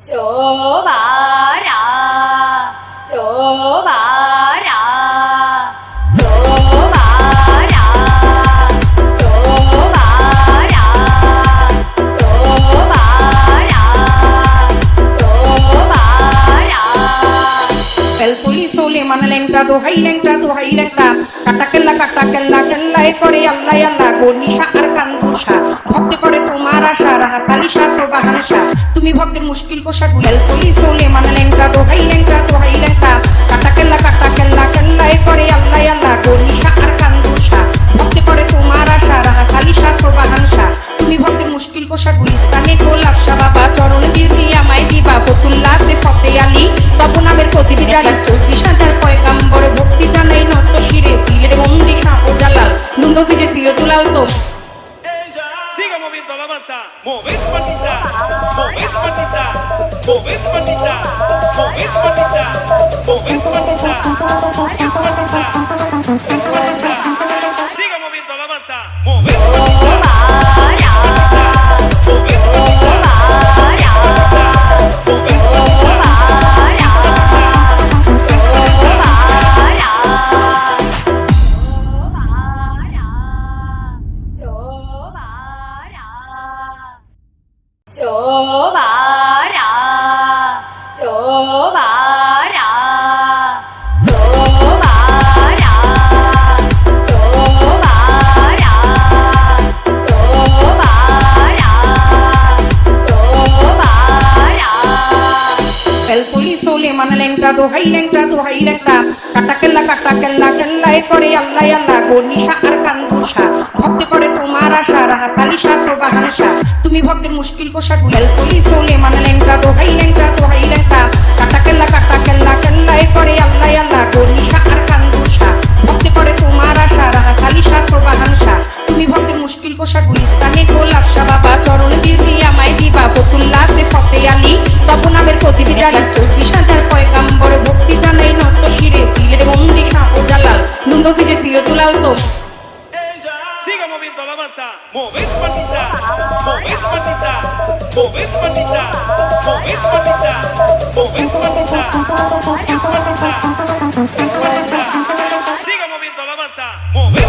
Sobara, sobara, sobara, sobara, sobara, sobara. El police ole manalenta do hailenta কাটা কেল্লা কেল্লায় করে আল্লাহ আল্লাহ গনিশা আর কান্দুষা ভক্তি করে তোমার আশা রানা কালিশা সোবাহানশা তুমি ভক্তের মুশকিল কোষা গুল পুলিশ হলে মানালেঙ্কা তো হাইলেঙ্কা কাটা কেল্লা কেল্লায় করে আল্লাহ আল্লাহ গনিশা আর কান্দুষা ভক্তি করে তোমার আশা রানা কালিশা সোবাহানশা তুমি ভক্তের মুশকিল কোষা গুলিস্তানে গোলাপশা বাবা চরণ দিদি আমায় দিবা ফতুল্লাতে ফতে আলী তপন নামের প্রতিটি জালি 24,000 পয়গাম্বর ভক্তি জানাই নত শিরে সিলের বন্দি সাপ জালাল নুনবীরের প্রিয় দুলাল তো Siga moviendo la manta, moved patita, moved patita, moved patita, moved patita, moved patita, moved patita, moved patita. Siga moviendo la manta, moved patita, moved patita, Sobara, sobara, sobara, sobara, sobara, sobara. El police ole manalenta do hailenta কাটা কেল্লা কেল্লায় করে আল্লাহ আল্লাহ গনিশা আর কান্দুষা ভক্তি করে তোমার আশা রানা কালিশা সোবাহানশা তুমি ভক্তের মুশকিল কোষা গুল police হলে মানালেঙ্কা তো হাইলেঙ্কা কাটা কেল্লা কেল্লায় করে আল্লাহ আল্লাহ গনিশা আর কান্দুষা ভক্তি করে তোমার আশা রানা কালিশা সোবাহানশা তুমি ভক্তের মুশকিল কোষা গুলিস্তানে গোলাপশা বাবা চরণ দিদি আমায় দিবা ফতুল্লাতে ফতে আলী তপন নামের প্রতিটি জালি 24,000 পয়গাম্বর ভক্তি জানাই নত শিরে সিলের বন্দি সাপ জালাল নুনবীরের প্রিয় দুলাল তো siga moviendo la manta, moved patita, moved patita, moved patita, moved patita, moved patita, moved patita, moved patita. Siga moviendo la manta, moved